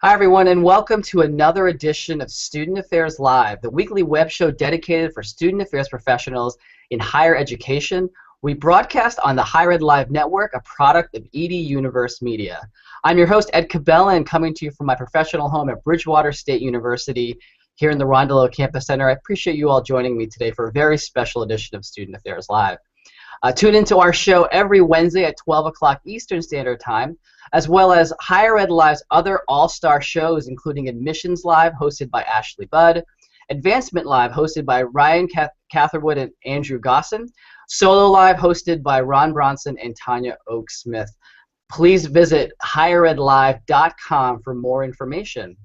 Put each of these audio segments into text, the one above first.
Hi, everyone, and welcome to another edition of Student Affairs Live, the weekly web show dedicated for student affairs professionals in higher education. We broadcast on the Higher Ed Live Network, a product of ED Universe Media. I'm your host, Ed Cabela, and coming to you from my professional home at Bridgewater State University here in the Rondelow Campus Center. I appreciate you all joining me today for a very special edition of Student Affairs Live. Tune into our show every Wednesday at 12 o'clock Eastern Standard Time, as well as Higher Ed Live's other all-star shows, including Admissions Live, hosted by Ashley Budd, Advancement Live, hosted by Ryan Catherwood and Andrew Gosson, Solo Live, hosted by Ron Bronson and Tanya Oak Smith. Please visit higheredlive.com for more information.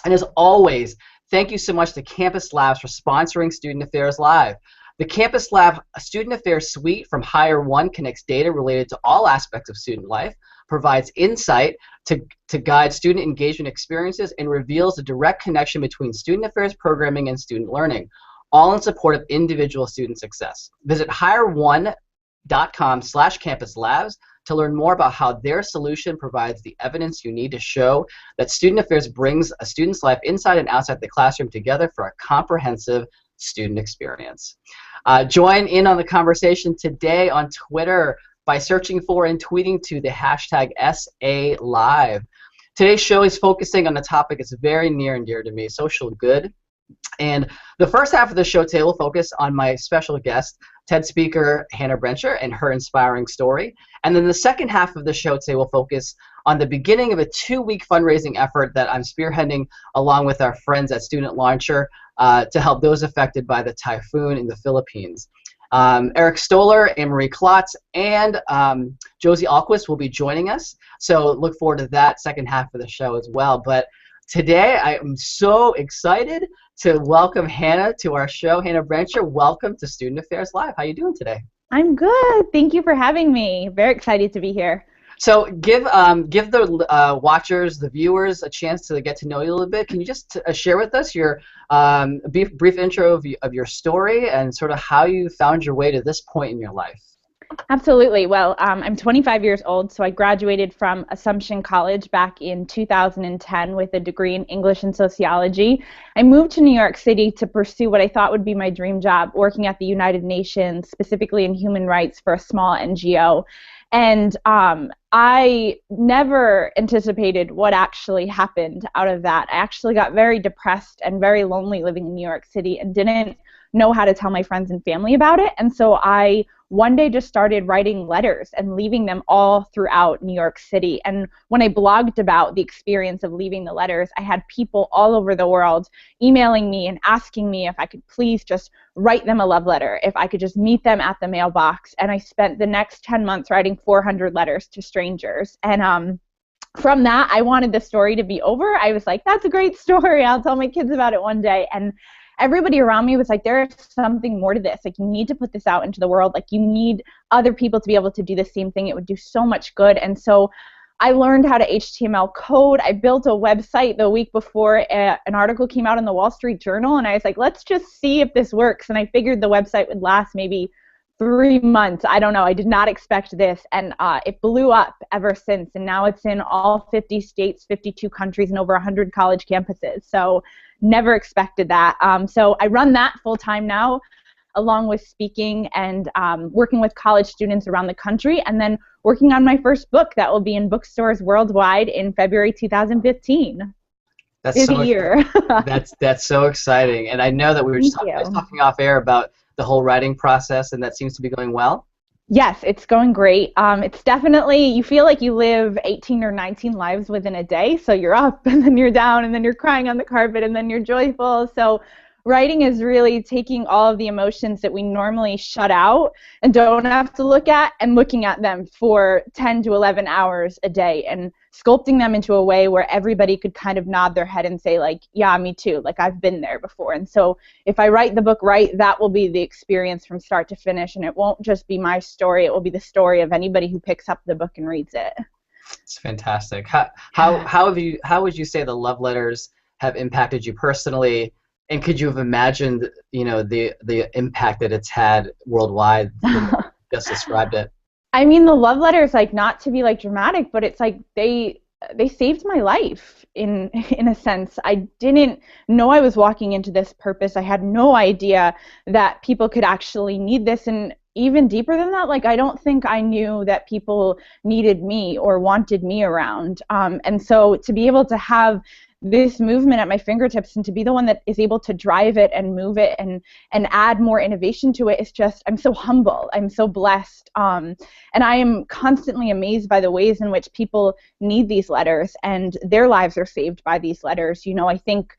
And as always, thank you so much to Campus Labs for sponsoring Student Affairs Live. The Campus Lab Student Affairs Suite from Hire One connects data related to all aspects of student life, provides insight to guide student engagement experiences, and reveals the direct connection between student affairs programming and student learning, all in support of individual student success. Visit hireone.com/campuslabs to learn more about how their solution provides the evidence you need to show that student affairs brings a student's life inside and outside the classroom together for a comprehensive student experience. Join in on the conversation today on Twitter by searching for and tweeting to the hashtag #SALive. Today's show is focusing on a topic that's very near and dear to me, social good. And the first half of the show today will focus on my special guest, TED speaker Hannah Brencher, and her inspiring story. And then the second half of the show today will focus on the beginning of a 2-week fundraising effort that I'm spearheading along with our friends at Student Launcher to help those affected by the typhoon in the Philippines. Eric Stoller, Anne-Marie Klotz, and Josie Alquist will be joining us. So look forward to that second half of the show as well. But today I am so excited to welcome Hannah to our show. Hannah Brencher, welcome to Student Affairs Live. How are you doing today? I'm good. Thank you for having me. Very excited to be here. So give the watchers, the viewers, a chance to get to know you a little bit. Can you just share with us your brief intro of your story and sort of how you found your way to this point in your life? Absolutely. Well, I'm 25 years old, so I graduated from Assumption College back in 2010 with a degree in English and Sociology. I moved to New York City to pursue what I thought would be my dream job, working at the United Nations, specifically in human rights for a small NGO. And I never anticipated what actually happened out of that. I actually got very depressed and very lonely living in New York City and didn't know how to tell my friends and family about it. And so I one day just started writing letters and leaving them all throughout New York City. And when I blogged about the experience of leaving the letters, I had people all over the world emailing me and asking me if I could please just write them a love letter, if I could just meet them at the mailbox. And I spent the next 10 months writing 400 letters to strangers. And from that, I wanted the story to be over. I was like, that's a great story. I'll tell my kids about it one day. And everybody around me was like, there's something more to this. Like, you need to put this out into the world. Like, you need other people to be able to do the same thing. It would do so much good. And so I learned how to HTML code. I built a website the week before an article came out in the Wall Street Journal, and I was like, let's just see if this works. And I figured the website would last maybe 3 months. I don't know. I did not expect this, and it blew up ever since. And now it's in all 50 states, 52 countries, and over 100 college campuses. So never expected that. So I run that full time now, along with speaking and working with college students around the country, and then working on my first book that will be in bookstores worldwide in February 2015. That's Busy so year. that's so exciting. And I know that we were just talking off air about the whole writing process, and that seems to be going well. Yes, it's going great. It's definitely, you feel like you live 18 or 19 lives within a day. So you're up, and then you're down, and then you're crying on the carpet, and then you're joyful. So writing is really taking all of the emotions that we normally shut out and don't have to look at, and looking at them for 10 to 11 hours a day and sculpting them into a way where everybody could kind of nod their head and say, like, yeah, me too, like, I've been there before. And so if I write the book right, that will be the experience from start to finish, and it won't just be my story, it will be the story of anybody who picks up the book and reads it. It's fantastic. How would you say the love letters have impacted you personally? And could you have imagined, the impact that it's had worldwide? Just described it. I mean, the love letters, like, not to be like dramatic, but it's like they they saved my life in a sense. I didn't know I was walking into this purpose. I had no idea that people could actually need this, and even deeper than that, like I don't think I knew that people needed me or wanted me around. And so to be able to have this movement at my fingertips and to be the one that is able to drive it and move it and add more innovation to it is just, I'm so humble. I'm so blessed. And I am constantly amazed by the ways in which people need these letters and their lives are saved by these letters. You know, I think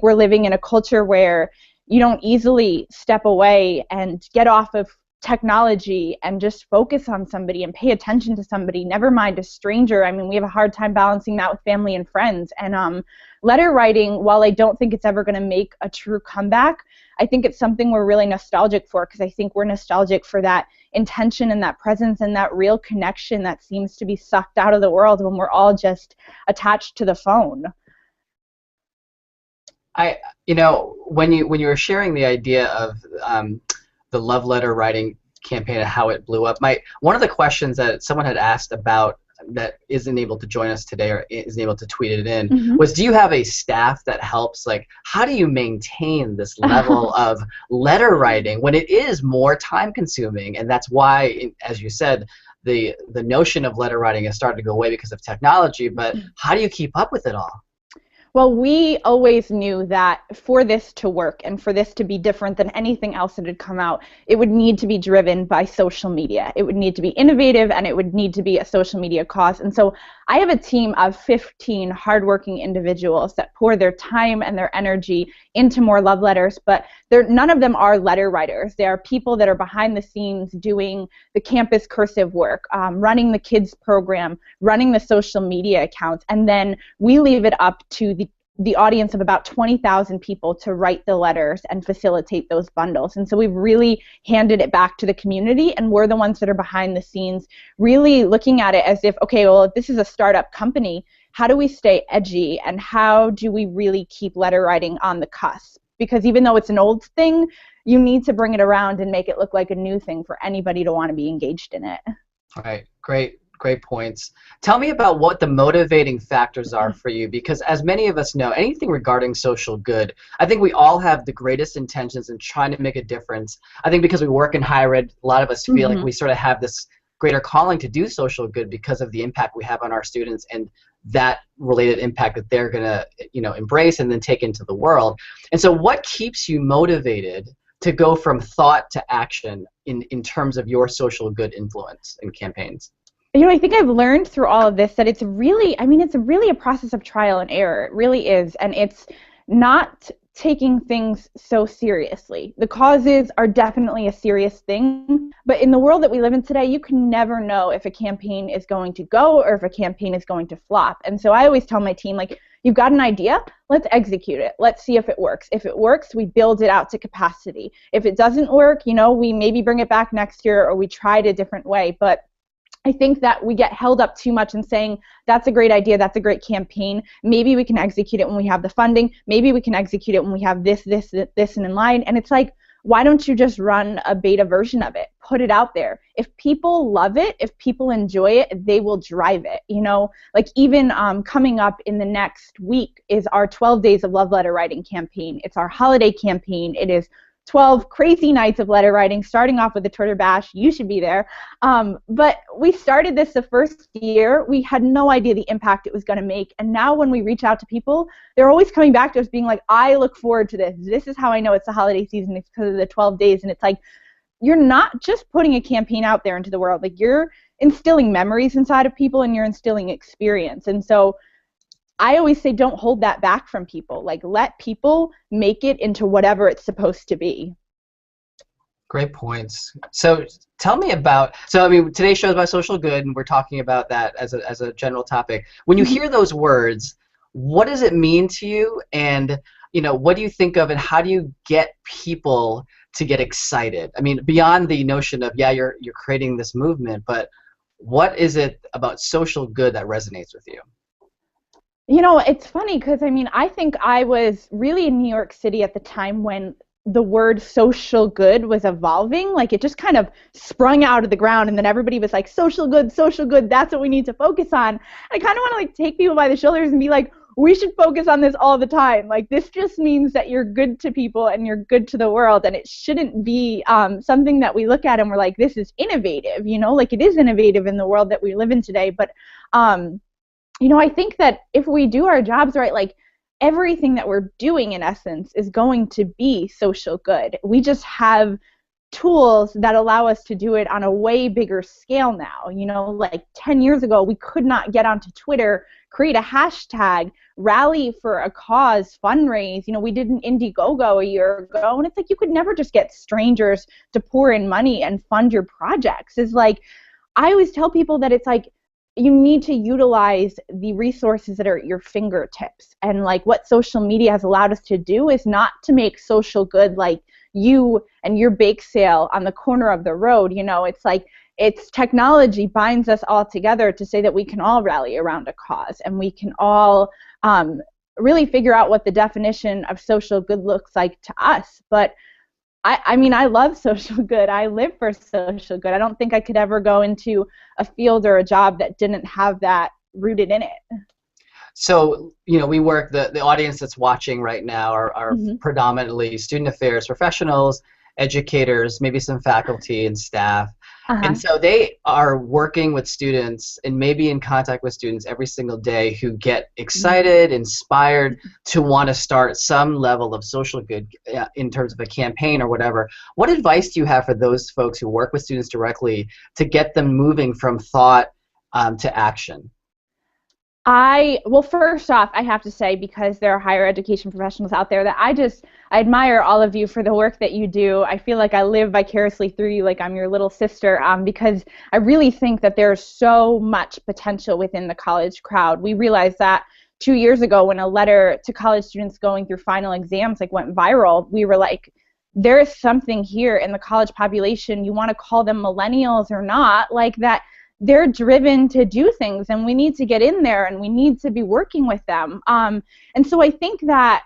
we're living in a culture where you don't easily step away and get off of technology and just focus on somebody and pay attention to somebody, never mind a stranger. I mean, we have a hard time balancing that with family and friends. And letter writing, while I don't think it's ever going to make a true comeback, I think it's something we're really nostalgic for, because I think we're nostalgic for that intention and that presence and that real connection that seems to be sucked out of the world when we're all just attached to the phone. When you were sharing the idea of the love letter writing campaign and how it blew up, one of the questions that someone had asked about that isn't able to join us today or isn't able to tweet it in was, do you have a staff that helps? Like, how do you maintain this level of letter writing when it is more time consuming? And that's why, as you said, the notion of letter writing has started to go away because of technology, but how do you keep up with it all? Well, we always knew that for this to work and for this to be different than anything else that had come out, it would need to be driven by social media. It would need to be innovative, and it would need to be a social media cause. And so I have a team of 15 hardworking individuals that pour their time and their energy into more love letters, but none of them are letter writers. They are people that are behind the scenes doing the campus cursive work, running the kids program, running the social media accounts, and then we leave it up to the audience of about 20,000 people to write the letters and facilitate those bundles. And so we've really handed it back to the community, and we're the ones that are behind the scenes really looking at it as if, okay, well, if this is a startup company, how do we stay edgy and how do we really keep letter writing on the cusp? Because even though it's an old thing, you need to bring it around and make it look like a new thing for anybody to want to be engaged in it. All right, great points. Tell me about what the motivating factors are for you, because as many of us know, anything regarding social good, I think we all have the greatest intentions in trying to make a difference. I think because we work in higher ed, a lot of us feel like we sort of have this greater calling to do social good because of the impact we have on our students and that related impact that they're going to, embrace and then take into the world. And so what keeps you motivated to go from thought to action in terms of your social good influence in campaigns? I think I've learned through all of this that it's really a process of trial and error. It really is. And it's not taking things so seriously. The causes are definitely a serious thing, but in the world that we live in today, you can never know if a campaign is going to go or if a campaign is going to flop. And so I always tell my team, like, you've got an idea, let's execute it. Let's see if it works. If it works, we build it out to capacity. If it doesn't work, we maybe bring it back next year or we try it a different way. But I think that we get held up too much in saying, that's a great idea, that's a great campaign, maybe we can execute it when we have the funding, maybe we can execute it when we have this, and in line. And it's like, why don't you just run a beta version of it? Put it out there. If people love it, if people enjoy it, they will drive it. Like even coming up in the next week is our 12 Days of Love Letter Writing campaign. It's our holiday campaign. It is 12 crazy nights of letter writing, starting off with the Twitter bash. You should be there. But we started this the first year. We had no idea the impact it was going to make. And now when we reach out to people, they're always coming back to us being like, I look forward to this. This is how I know it's the holiday season. It's because of the 12 days. And it's like, you're not just putting a campaign out there into the world. Like, you're instilling memories inside of people and you're instilling experience. And so I always say, don't hold that back from people. Like, let people make it into whatever it's supposed to be. Great points. So tell me about, today's show is about social good, and we're talking about that as a general topic. When you hear those words, what does it mean to you? And, what do you think of, and how do you get people to get excited? I mean, beyond the notion of, you're creating this movement, but what is it about social good that resonates with you? It's funny because, I think I was really in New York City at the time when the word social good was evolving. Like it just kind of sprung out of the ground, and then everybody was like, social good, that's what we need to focus on. I kind of want to like take people by the shoulders and be like, we should focus on this all the time. Like this just means that you're good to people and you're good to the world, and it shouldn't be something that we look at and we're like, this is innovative, you know, like it is innovative in the world that we live in today. But you know, I think that if we do our jobs right, like everything that we're doing in essence is going to be social good. We just have tools that allow us to do it on a way bigger scale now. You know, like 10 years ago, we could not get onto Twitter, create a hashtag, rally for a cause, fundraise. You know, we did an Indiegogo a year ago, and it's like you could never just get strangers to pour in money and fund your projects. It's like, I always tell people that it's like, you need to utilize the resources that are at your fingertips. And like what social media has allowed us to do is not to make social good like you and your bake sale on the corner of the road. You know, it's like, it's technology binds us all together to say that we can all rally around a cause, and we can all really figure out what the definition of social good looks like to us. But I mean, I love social good. I live for social good. I don't think I could ever go into a field or a job that didn't have that rooted in it. So, you know, we work, the audience that's watching right now are predominantly student affairs professionals, educators, maybe some faculty and staff. And so they are working with students and maybe in contact with students every single day who get excited, inspired to want to start some level of social good in terms of a campaign or whatever. What advice do you have for those folks who work with students directly to get them moving from thought to action? Well, first off, I have to say, because there are higher education professionals out there, that I admire all of you for the work that you do. I feel like I live vicariously through you, like I'm your little sister, because I really think that there's so much potential within the college crowd. We realized that 2 years ago when a letter to college students going through final exams like went viral. We were like, there is something here in the college population, you want to call them millennials or not, like that. They're driven to do things, and we need to get in there, and we need to be working with them. And so I think that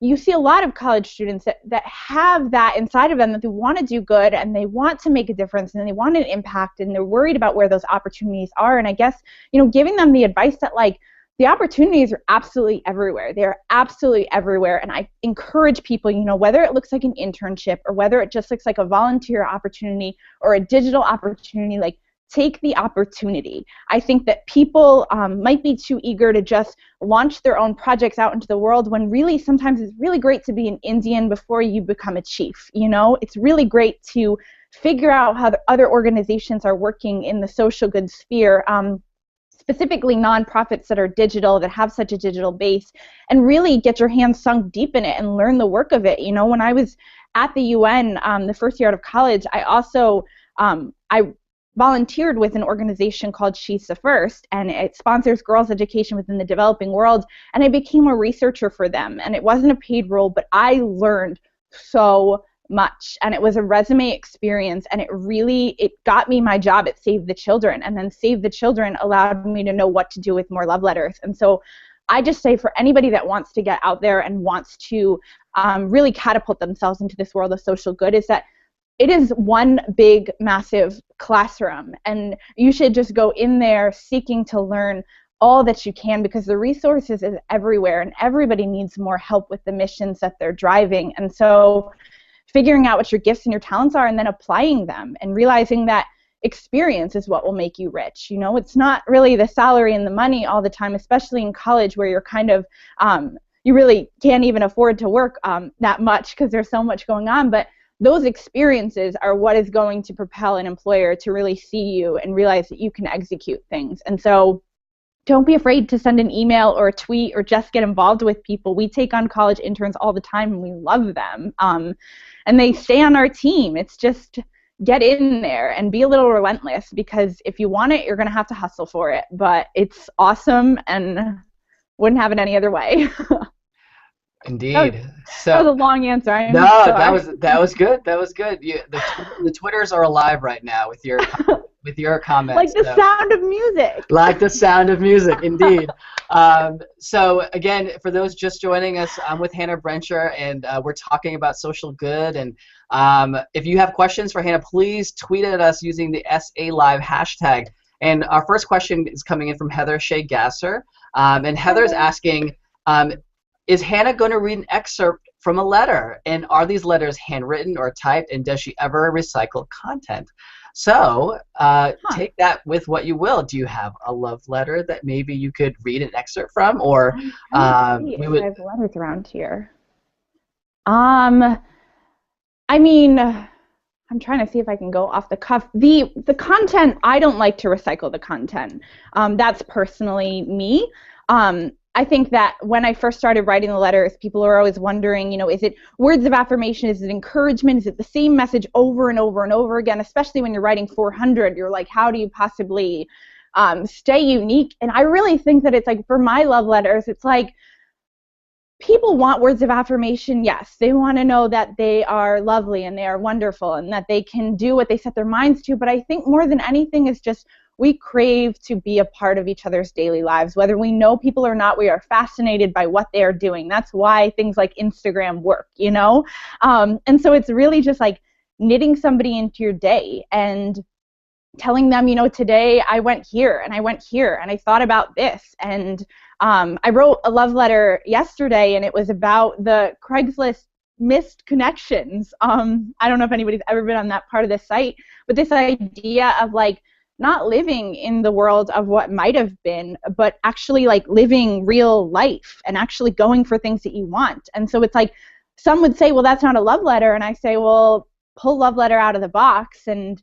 you see a lot of college students that have that inside of them, that they want to do good, and they want to make a difference, and they want an impact, and they're worried about where those opportunities are. And I guess, you know, giving them the advice that, like, the opportunities are absolutely everywhere. They're absolutely everywhere. And I encourage people, you know, whether it looks like an internship or whether it just looks like a volunteer opportunity or a digital opportunity, like, take the opportunity. I think that people might be too eager to just launch their own projects out into the world, when really sometimes it's really great to be an Indian before you become a chief. You know, it's really great to figure out how the other organizations are working in the social good sphere, specifically nonprofits that are digital, that have such a digital base, and really get your hands sunk deep in it and learn the work of it. You know, when I was at the UN the first year out of college, I also I volunteered with an organization called She's First, and it sponsors girls' education within the developing world, and I became a researcher for them. And it wasn't a paid role, but I learned so much, and it was a resume experience, and it got me my job at Save the Children, and then Save the Children allowed me to know what to do with more love letters. And so I just say, for anybody that wants to get out there and wants to really catapult themselves into this world of social good, is that it is one big, massive classroom, and you should just go in there seeking to learn all that you can, because the resources is everywhere, and everybody needs more help with the missions that they're driving. And so figuring out what your gifts and your talents are, and then applying them, and realizing that experience is what will make you rich. You know, it's not really the salary and the money all the time, especially in college, where you're kind of, you really can't even afford to work that much because there's so much going on. But those experiences are what is going to propel an employer to really see you and realize that you can execute things. And so don't be afraid to send an email or a tweet or just get involved with people. We take on college interns all the time, and we love them. And they stay on our team. It's just get in there and be a little relentless, because if you want it, you're going to have to hustle for it. But it's awesome, and wouldn't have it any other way. Indeed. That was a long answer. That was good. That was good. The Twitters are alive right now with your comments. Like the sound of music. Like the sound of music, indeed. So again, for those just joining us, I'm with Hannah Brencher, and we're talking about social good. And if you have questions for Hannah, please tweet at us using the SA Live hashtag. And our first question is coming in from Heather Shea Gasser. And Heather's asking, is Hannah going to read an excerpt from a letter? And are these letters handwritten or typed? And does she ever recycle content? So take that with what you will. Do you have a love letter that maybe you could read an excerpt from? Or we would. I have letters around here. I mean, I'm trying to see if I can go off the cuff. The content, I don't like to recycle the content. That's personally me. I think that when I first started writing the letters, people are always wondering, you know, is it words of affirmation? Is it encouragement? Is it the same message over and over and over again? Especially when you're writing 400, you're like, how do you possibly stay unique? And I really think that it's like, for my love letters, it's like, people want words of affirmation, yes. They want to know that they are lovely and they are wonderful and that they can do what they set their minds to. But I think more than anything is just, we crave to be a part of each other's daily lives. Whether we know people or not, we are fascinated by what they are doing. That's why things like Instagram work, you know? And so it's really just like knitting somebody into your day and telling them, you know, today I went here and I went here and I thought about this. And I wrote a love letter yesterday, and it was about the Craigslist missed connections. I don't know if anybody's ever been on that part of the site, but this idea of like, not living in the world of what might have been, but actually like living real life and actually going for things that you want. And so it's like, some would say, well, that's not a love letter. And I say, well, pull love letter out of the box. And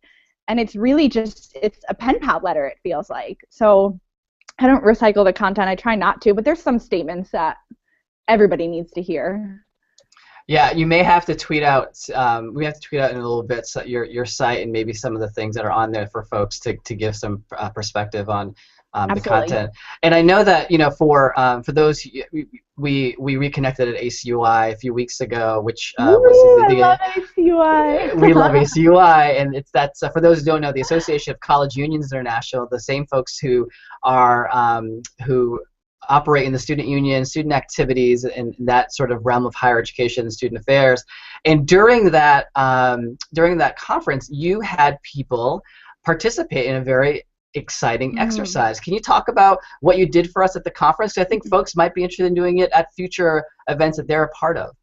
it's really just, it's a pen pal letter, it feels like. So I don't recycle the content. I try not to, but there's some statements that everybody needs to hear. Yeah, you may have to tweet out. We have to tweet out in a little bit so your site and maybe some of the things that are on there for folks to give some perspective on the content. And I know that, you know, for those, we reconnected at ACUI a few weeks ago, which was I love ACUI. We love ACUI, and it's that's for those who don't know, the Association of College Unions International, the same folks who are who operate in the student union, student activities, and that sort of realm of higher education and student affairs. And during that conference, you had people participate in a very exciting exercise. Can you talk about what you did for us at the conference? I think folks might be interested in doing it at future events that they're a part of.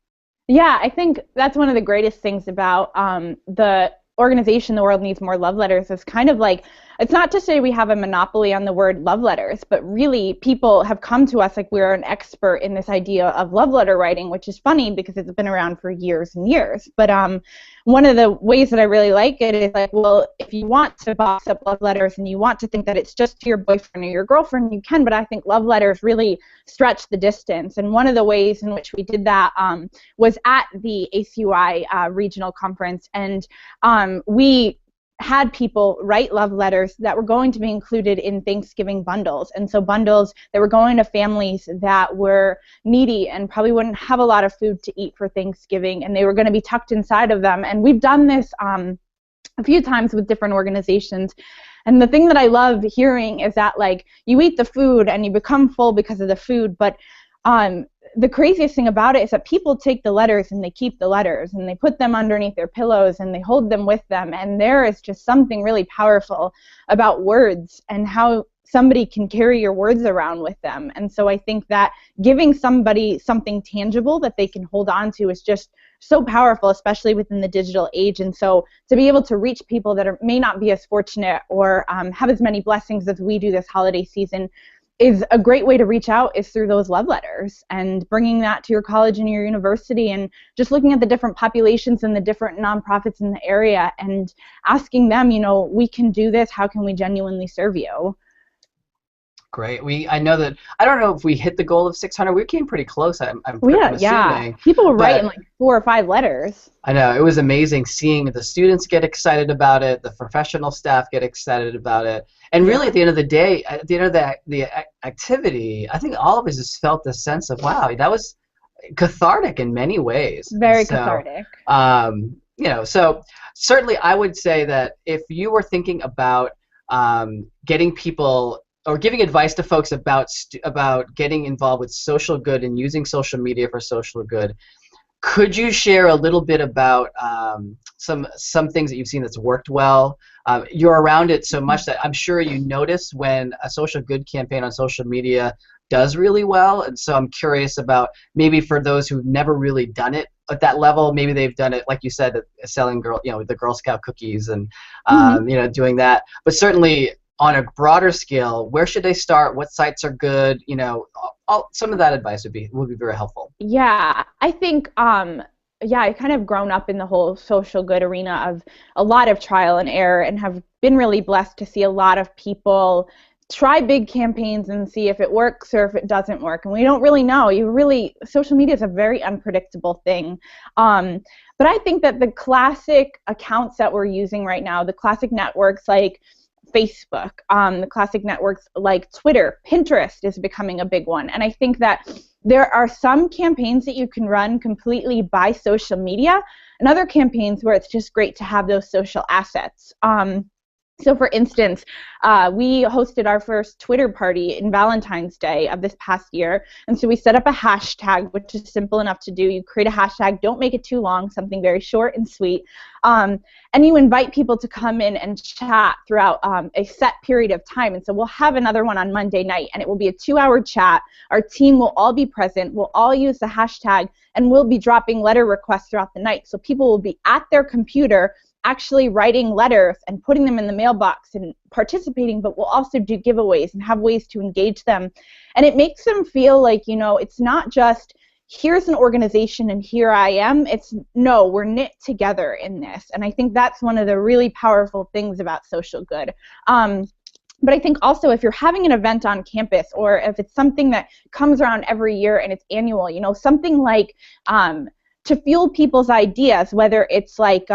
Yeah, I think that's one of the greatest things about the organization, The World Needs More Love Letters, is kind of like, it's not to say we have a monopoly on the word love letters, but really people have come to us like we're an expert in this idea of love letter writing, which is funny because it's been around for years and years. But one of the ways that I really like it is like, well, if you want to box up love letters and you want to think that it's just to your boyfriend or your girlfriend, you can, but I think love letters really stretch the distance. And one of the ways in which we did that was at the ACUI regional conference, and we had people write love letters that were going to be included in Thanksgiving bundles. And so bundles that were going to families that were needy and probably wouldn't have a lot of food to eat for Thanksgiving, and they were going to be tucked inside of them. And we've done this a few times with different organizations. And the thing that I love hearing is that, like, you eat the food and you become full because of the food, but the craziest thing about it is that people take the letters and they keep the letters and they put them underneath their pillows and they hold them with them. And there is just something really powerful about words and how somebody can carry your words around with them. And so I think that giving somebody something tangible that they can hold on to is just so powerful, especially within the digital age. And so to be able to reach people that may not be as fortunate or have as many blessings as we do this holiday season is a great way to reach out, is through those love letters and bringing that to your college and your university, and just looking at the different populations and the different nonprofits in the area and asking them, you know, we can do this, how can we genuinely serve you? Great. I know that, I don't know if we hit the goal of 600. We came pretty close, I'm assuming. Yeah. People were writing like 4 or 5 letters. I know. It was amazing seeing the students get excited about it, the professional staff get excited about it. And really, at the end of the day, at the end of the activity, I think all of us just felt this sense of, wow, that was cathartic in many ways. Very cathartic. You know, so certainly I would say that if you were thinking about getting people or giving advice to folks about getting involved with social good and using social media for social good. Could you share a little bit about some things that you've seen that's worked well? You're around it so much that I'm sure you notice when a social good campaign on social media does really well, and so I'm curious about maybe for those who've never really done it at that level, maybe they've done it, like you said, selling the Girl Scout cookies and doing that. But certainly on a broader scale, where should they start? What sites are good? Some of that advice would be very helpful. Yeah, I think I kind of grown up in the whole social good arena of a lot of trial and error, and have been really blessed to see a lot of people try big campaigns and see if it works or if it doesn't work. And we don't really know. Social media is a very unpredictable thing. But I think that the classic accounts that we're using right now, the classic networks like Facebook, the classic networks like Twitter, Pinterest is becoming a big one. And I think that there are some campaigns that you can run completely by social media, and other campaigns where it's just great to have those social assets. So for instance, we hosted our first Twitter party in Valentine's Day of this past year, and so we set up a hashtag, which is simple enough to do. You create a hashtag, don't make it too long, something very short and sweet, and you invite people to come in and chat throughout a set period of time. And so we'll have another one on Monday night, and it will be a 2-hour chat. Our team will all be present. We'll all use the hashtag, and we'll be dropping letter requests throughout the night. So people will be at their computer actually writing letters and putting them in the mailbox and participating, but we'll also do giveaways and have ways to engage them. And it makes them feel like, it's not just here's an organization and here I am. It's no, we're knit together in this. And I think that's one of the really powerful things about social good. But I think also if you're having an event on campus, or if it's something that comes around every year and it's annual, something like to fuel people's ideas, whether it's like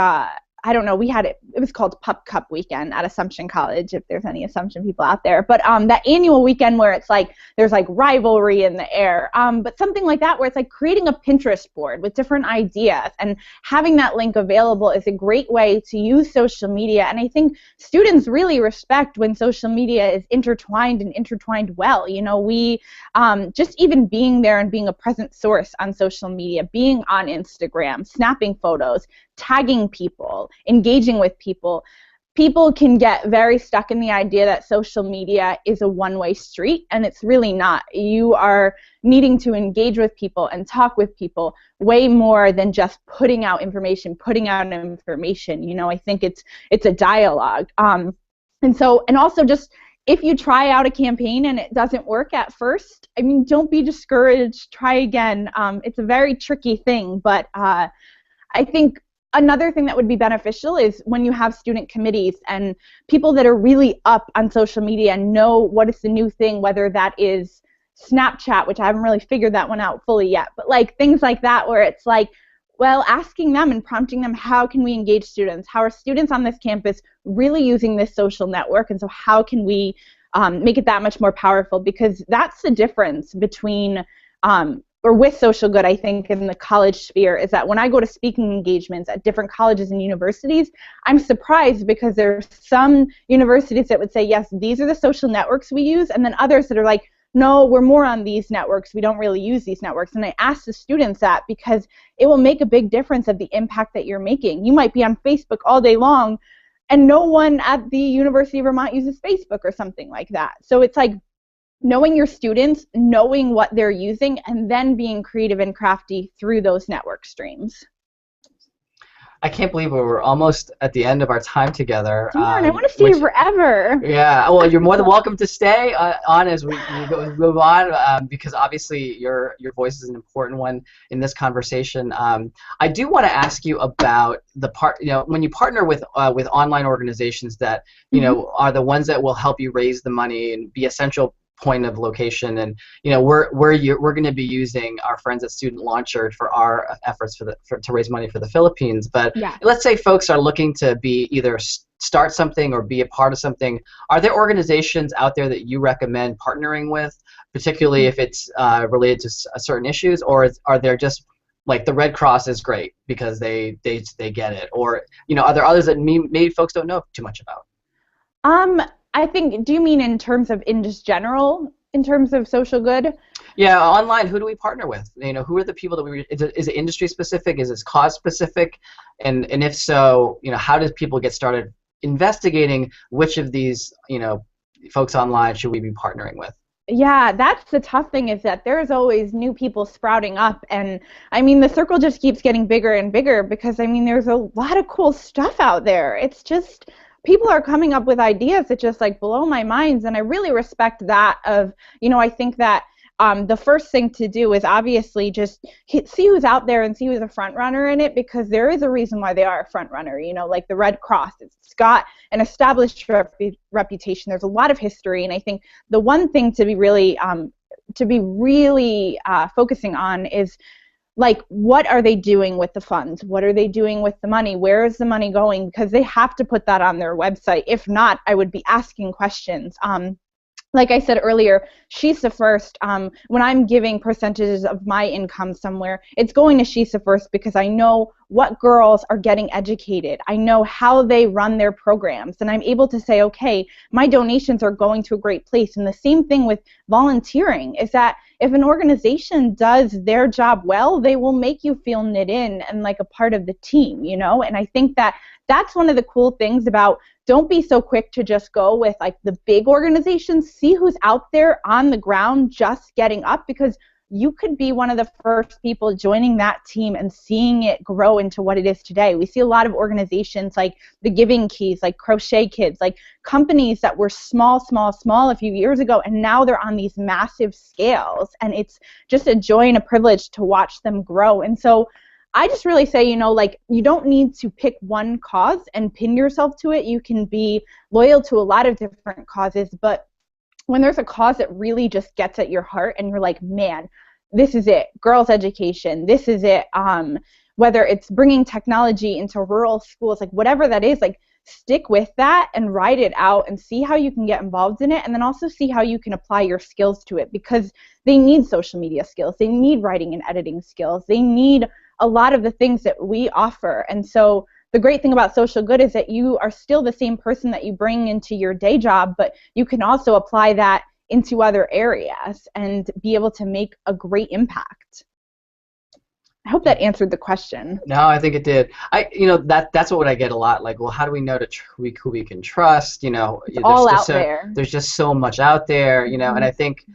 I don't know, it was called Pup Cup Weekend at Assumption College, if there's any Assumption people out there. But that annual weekend where it's like, there's like rivalry in the air. But something like that where it's like creating a Pinterest board with different ideas and having that link available is a great way to use social media. And I think students really respect when social media is intertwined and intertwined well. We just even being there and being a present source on social media, being on Instagram, snapping photos, tagging people, engaging with people. People can get very stuck in the idea that social media is a one-way street, and it's really not. You are needing to engage with people and talk with people way more than just putting out information. I think it's a dialogue. And also just if you try out a campaign and it doesn't work at first, don't be discouraged. Try again. It's a very tricky thing, but I think another thing that would be beneficial is when you have student committees and people that are really up on social media and know what is the new thing, whether that is Snapchat, which I haven't really figured that one out fully yet, but like things like that where it's like, well, asking them and prompting them, how can we engage students? How are students on this campus really using this social network? And so how can we make it that much more powerful? Because that's the difference between or with social good, I think, in the college sphere, is that when I go to speaking engagements at different colleges and universities, I'm surprised because there's some universities that would say, yes, these are the social networks we use, and then others that are like, no, we're more on these networks. We don't really use these networks. And I ask the students that because it will make a big difference of the impact that you're making. You might be on Facebook all day long, and no one at the University of Vermont uses Facebook or something like that. So it's like, knowing your students, knowing what they're using, and then being creative and crafty through those network streams. I can't believe we're almost at the end of our time together. Darn, I want to stay here forever. Yeah, well, you're more than welcome to stay on as we move on, because obviously your voice is an important one in this conversation. I do want to ask you about the part, when you partner with online organizations that are the ones that will help you raise the money and be essential point of location, and we're going to be using our friends at Student Launcher for our efforts to raise money for the Philippines. But yeah, let's say folks are looking to be either start something or be a part of something. Are there organizations out there that you recommend partnering with, particularly if it's related to certain issues, or are there just like the Red Cross is great because they get it, or are there others that maybe folks don't know too much about? I think, do you mean in terms of in just general, in terms of social good? Yeah, online, who do we partner with? Who are the people that is it industry specific? Is it cause specific? And if so, how does people get started investigating which of these, folks online should we be partnering with? Yeah, that's the tough thing, is that there's always new people sprouting up, and I mean the circle just keeps getting bigger and bigger because I mean there's a lot of cool stuff out there. It's just people are coming up with ideas that just like blow my minds, and I really respect that. I think that the first thing to do is obviously just see who's out there and see who's a front runner in it, because there is a reason why they are a front runner. Like the Red Cross, it's got an established reputation. There's a lot of history, and I think the one thing to be really focusing on is, like, what are they doing with the funds? What are they doing with the money? Where is the money going? Because they have to put that on their website. If not, I would be asking questions. Like I said earlier, She's First, when I'm giving percentages of my income somewhere, it's going to She's First because I know what girls are getting educated. I know how they run their programs, and I'm able to say, okay, my donations are going to a great place. And the same thing with volunteering, is that if an organization does their job well, they will make you feel knit in and like a part of the team, And I think that that's one of the cool things about, don't be so quick to just go with like the big organizations. See who's out there on the ground just getting up, because you could be one of the first people joining that team and seeing it grow into what it is today. We see a lot of organizations like the Giving Keys, like Crochet Kids, like companies that were small a few years ago, and now they're on these massive scales, and it's just a joy and a privilege to watch them grow. And so I just really say, you don't need to pick one cause and pin yourself to it. You can be loyal to a lot of different causes, but when there's a cause that really just gets at your heart and you're like, man, this is it, girls' education, this is it, whether it's bringing technology into rural schools, like whatever that is, like stick with that and ride it out and see how you can get involved in it, and then also see how you can apply your skills to it, because they need social media skills, they need writing and editing skills, they need a lot of the things that we offer. And so the great thing about social good is that you are still the same person that you bring into your day job, but you can also apply that into other areas and be able to make a great impact. I hope that answered the question. No, I think it did. That's what I get a lot. Like, well, how do we know who we can trust? It's all out there. There's just so much out there, and I think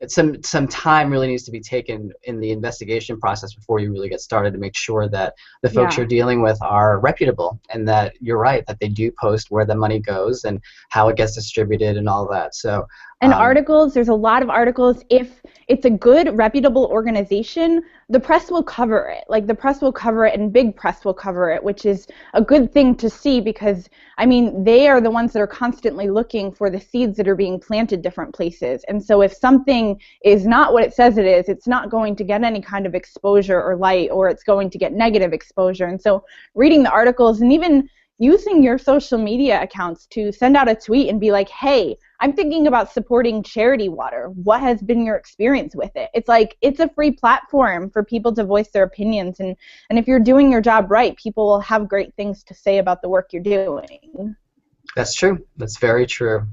some time really needs to be taken in the investigation process before you really get started, to make sure that the folks you're dealing with are reputable, and that you're right, that they do post where the money goes and how it gets distributed and all that. So and articles, there's a lot of articles. If it's a good, reputable organization, the press will cover it. Like the press will cover it, and big press will cover it, which is a good thing to see, because I mean they are the ones that are constantly looking for the seeds that are being planted different places. And so if something is not what it says it is, it's not going to get any kind of exposure or light, or it's going to get negative exposure. And so reading the articles, and even using your social media accounts to send out a tweet and be like, hey, I'm thinking about supporting Charity Water. What has been your experience with it? It's like, it's a free platform for people to voice their opinions. And if you're doing your job right, people will have great things to say about the work you're doing. That's true. That's very true.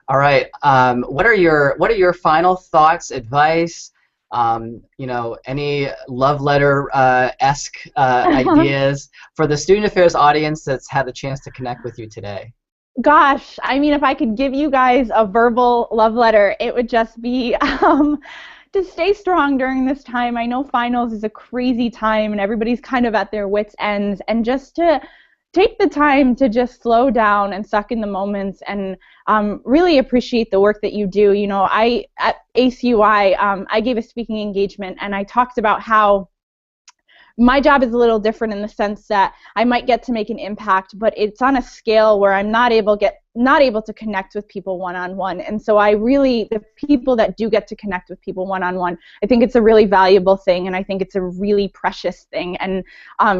All right. What are your final thoughts, advice, any love letter-esque ideas for the student affairs audience that's had the chance to connect with you today? Gosh, I mean, if I could give you guys a verbal love letter, it would just be to stay strong during this time. I know finals is a crazy time and everybody's kind of at their wits' ends, and just to take the time to just slow down and suck in the moments and really appreciate the work that you do. At ACUI, I gave a speaking engagement, and I talked about how my job is a little different in the sense that I might get to make an impact, but it's on a scale where I'm not able to connect with people one-on-one. And so the people that do get to connect with people one-on-one, I think it's a really valuable thing, and I think it's a really precious thing. And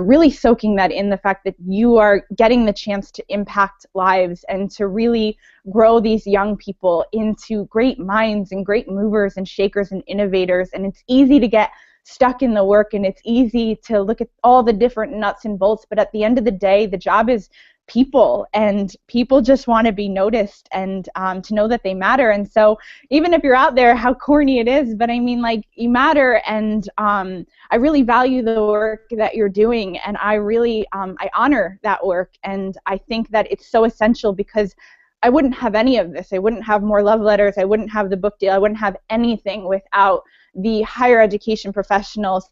really soaking that in, the fact that you are getting the chance to impact lives and to really grow these young people into great minds and great movers and shakers and innovators. And it's easy to get stuck in the work, and it's easy to look at all the different nuts and bolts, but at the end of the day, the job is people, and people just want to be noticed and to know that they matter. And so even if you're out there, how corny it is, but I mean, like, you matter, and I really value the work that you're doing, and I really I honor that work, and I think that it's so essential, because I wouldn't have any of this. I wouldn't have More Love Letters. I wouldn't have the book deal. I wouldn't have anything without the higher education professionals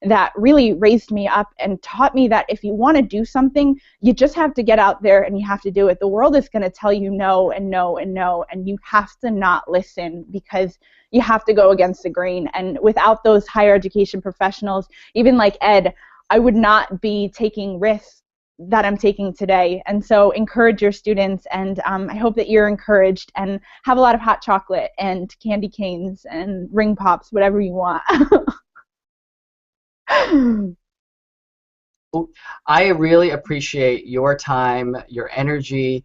that really raised me up and taught me that if you want to do something, you just have to get out there and you have to do it. The world is going to tell you no and no and no, and you have to not listen, because you have to go against the grain. And without those higher education professionals, even like Ed, I would not be taking risks that I'm taking today. And so encourage your students, and I hope that you're encouraged, and have a lot of hot chocolate and candy canes and ring pops, whatever you want. I really appreciate your time, your energy,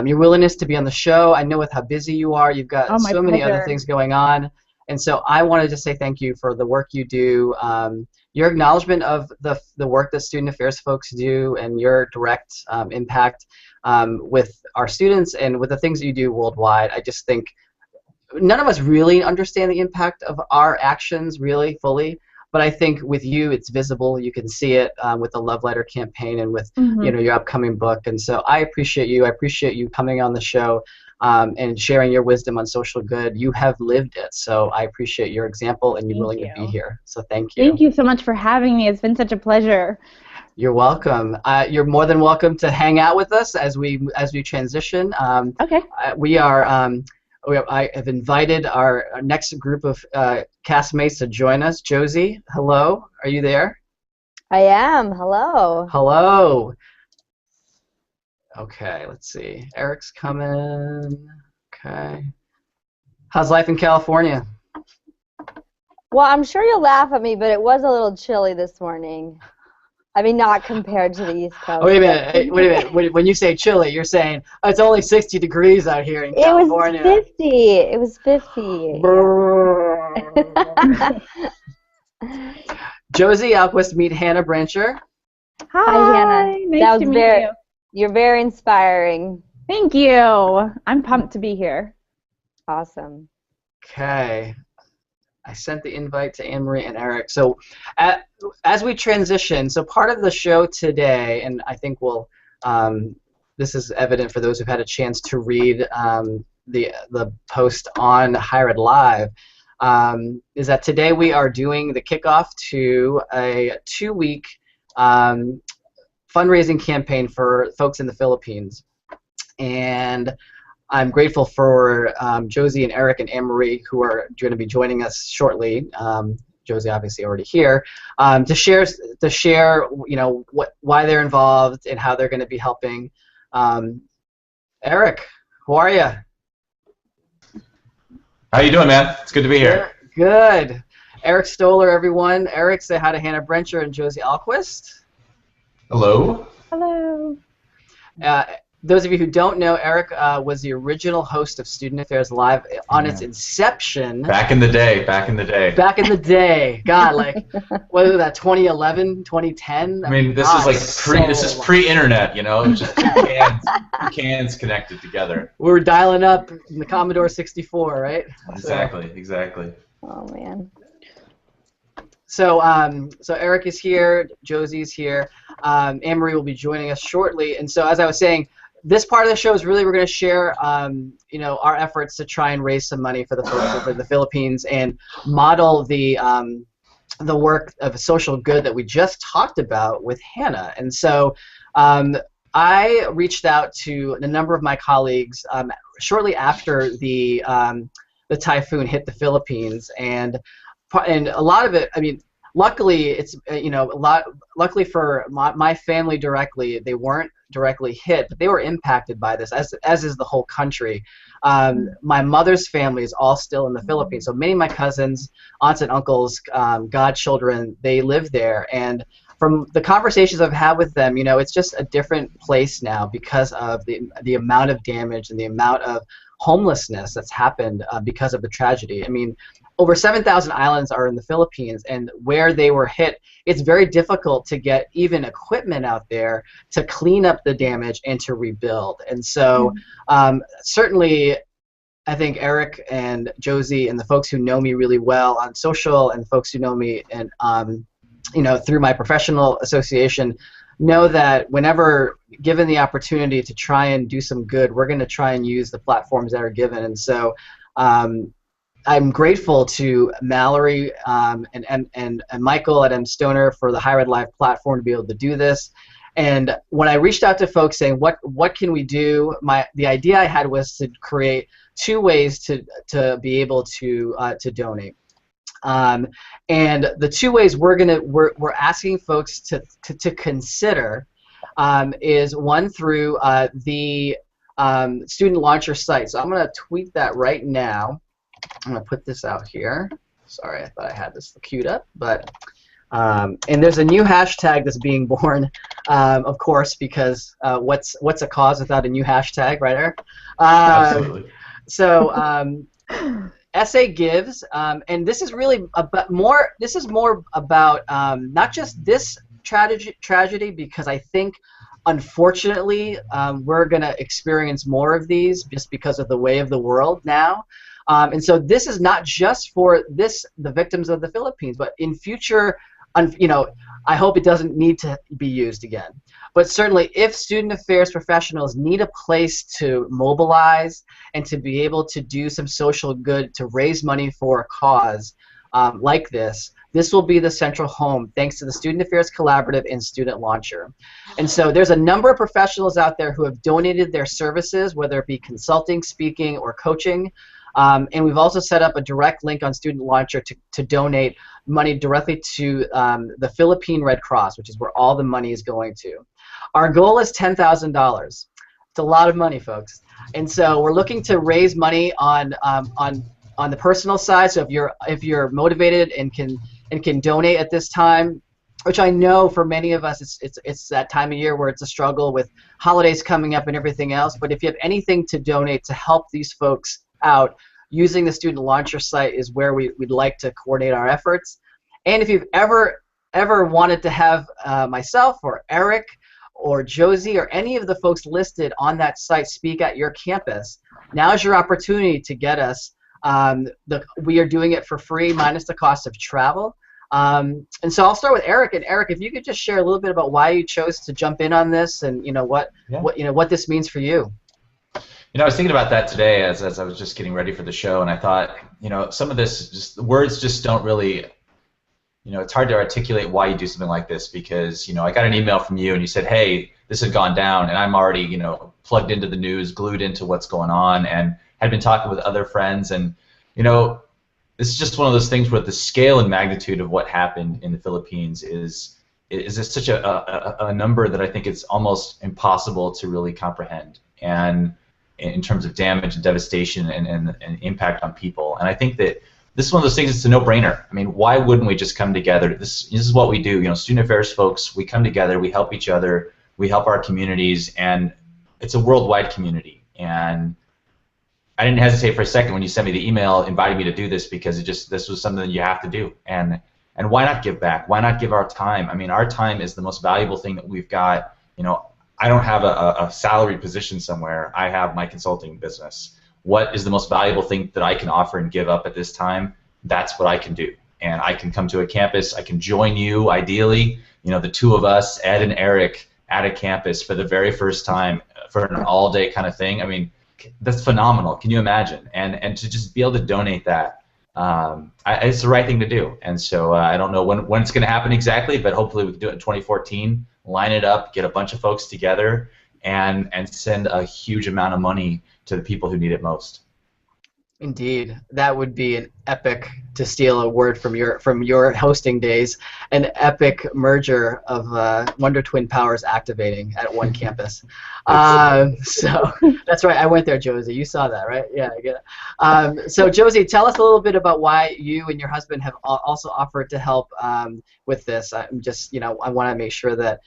your willingness to be on the show. I know with how busy you are, you've got so many other things going on. And so I wanted to say thank you for the work you do, your acknowledgement of the work that student affairs folks do, and your direct impact with our students and with the things that you do worldwide. I just think none of us really understand the impact of our actions really fully. But I think with you, it's visible. You can see it with the Love Letter campaign and with your upcoming book. And so I appreciate you. I appreciate you coming on the show and sharing your wisdom on social good. You have lived it. So I appreciate your example and you willing to be here. So thank you. Thank you so much for having me. It's been such a pleasure. You're welcome. You're more than welcome to hang out with us as we transition. Okay. We are. I have invited our next group of castmates to join us. Josie, hello. Are you there? I am. Hello. Hello. Okay, let's see. Eric's coming. Okay. How's life in California? Well, I'm sure you'll laugh at me, but it was a little chilly this morning. I mean, not compared to the East Coast. Oh, wait a minute. Wait a minute. When you say chilly, you're saying it's only 60 degrees out here in California. It was 50. It was 50. Josie Alquist, meet Hannah Brancher. Hi, Hannah. Nice to meet you. You're very inspiring. Thank you. I'm pumped to be here. Awesome. Okay. I sent the invite to Anne-Marie and Eric. So as we transition, so part of the show today, and I think this is evident for those who've had a chance to read the post on Higher Ed Live, is that today we are doing the kickoff to a 2-week fundraising campaign for folks in the Philippines. And I'm grateful for Josie and Eric and Anne-Marie, who are going to be joining us shortly. Josie obviously already here, to share why they're involved and how they're going to be helping. Eric, how are you? How you doing, man? It's good to be here. Good. Eric Stoller, everyone. Eric, say hi to Hannah Brancher and Josie Alquist. Hello. Hello. Those of you who don't know, Eric was the original host of Student Affairs Live on its inception. Back in the day. Back in the day. God, like, what was that, 2011, 2010? I mean, this is like this is pre-internet, you know? It's just two cans connected together. We were dialing up in the Commodore 64, right? Exactly. Oh, man. So Eric is here, Josie's here, Anne-Marie will be joining us shortly, and so as I was saying, this part of the show is really we're going to share, our efforts to try and raise some money for the folks over in the Philippines and model the work of social good that we just talked about with Hannah. And so I reached out to a number of my colleagues shortly after the typhoon hit the Philippines, and a lot of it, I mean, luckily it's luckily for my family directly, they weren't directly hit, but they were impacted by this, as is the whole country. My mother's family is all still in the Philippines, so many of my cousins, aunts and uncles, godchildren, they live there, and from the conversations I've had with them, it's just a different place now because of the amount of damage and the amount of homelessness that's happened because of the tragedy. I mean, over 7,000 islands are in the Philippines, and where they were hit, it's very difficult to get even equipment out there to clean up the damage and to rebuild. And so certainly I think Eric and Josie and the folks who know me really well on social and folks who know me and through my professional association know that whenever given the opportunity to try and do some good, we're going to try and use the platforms that are given. And so I'm grateful to Mallory and Michael at M. Stoner for the Higher Ed Live platform to be able to do this. And when I reached out to folks saying what can we do, the idea I had was to create 2 ways to be able to donate. And the 2 ways we're asking folks to consider is one through the Student Launcher site. So I'm going to tweet that right now. I'm going to put this out here. Sorry, I thought I had this queued up, but and there's a new hashtag that's being born, of course, because what's a cause without a new hashtag, right, Eric? Absolutely. So SA Gives, and this is really about more. This is more about not just this tragedy, because I think, unfortunately, we're going to experience more of these just because of the way of the world now. And so this is not just for the victims of the Philippines, but in future, I hope it doesn't need to be used again. But certainly, if student affairs professionals need a place to mobilize and to be able to do some social good, to raise money for a cause like this will be the central home, thanks to the Student Affairs Collaborative and Student Launcher. And so there's a number of professionals out there who have donated their services, whether it be consulting, speaking, or coaching. And we've also set up a direct link on Student Launcher to donate money directly to the Philippine Red Cross, which is where all the money is going to. Our goal is $10,000. It's a lot of money, folks. And so we're looking to raise money on the personal side. So if you're motivated and can donate at this time, which I know for many of us it's that time of year where it's a struggle with holidays coming up and everything else. But if you have anything to donate to help these folks out, using the Student Launcher site is where we'd like to coordinate our efforts. And if you've ever wanted to have myself or Eric or Josie or any of the folks listed on that site speak at your campus, now is your opportunity to get us. We are doing it for free minus the cost of travel. And so I'll start with Eric. And Eric, if you could just share a little bit about why you chose to jump in on this, and what this means for you. I was thinking about that today as I was just getting ready for the show, and I thought, some of this, the words just don't really, it's hard to articulate why you do something like this, because, I got an email from you and you said, hey, this had gone down, and I'm already, plugged into the news, glued into what's going on, and had been talking with other friends, and, this is just one of those things where the scale and magnitude of what happened in the Philippines is such a number that I think it's almost impossible to really comprehend. And in terms of damage and devastation and impact on people. And I think that this is one of those things, it's a no-brainer. I mean, why wouldn't we just come together? This is what we do. Student affairs folks, we come together, we help each other, we help our communities, and it's a worldwide community. And I didn't hesitate for a second when you sent me the email inviting me to do this, because this was something that you have to do. And why not give back? Why not give our time? I mean, our time is the most valuable thing that we've got. I don't have a salaried position somewhere. I have my consulting business. What is the most valuable thing that I can offer and give up at this time? That's what I can do. And I can come to a campus. I can join you, ideally, the 2 of us, Ed and Eric, at a campus for the very first time for an all-day kind of thing. I mean, that's phenomenal. Can you imagine? And to just be able to donate that, it's the right thing to do. And so I don't know when it's going to happen exactly, but hopefully we can do it in 2014. Line it up, get a bunch of folks together, and send a huge amount of money to the people who need it most. Indeed, that would be an epic, to steal a word from your hosting days, an epic merger of Wonder Twin powers activating at one campus. So that's right. I went there, Josie. You saw that, right? Yeah, I get it. So Josie, tell us a little bit about why you and your husband have also offered to help with this. I'm just, I want to make sure that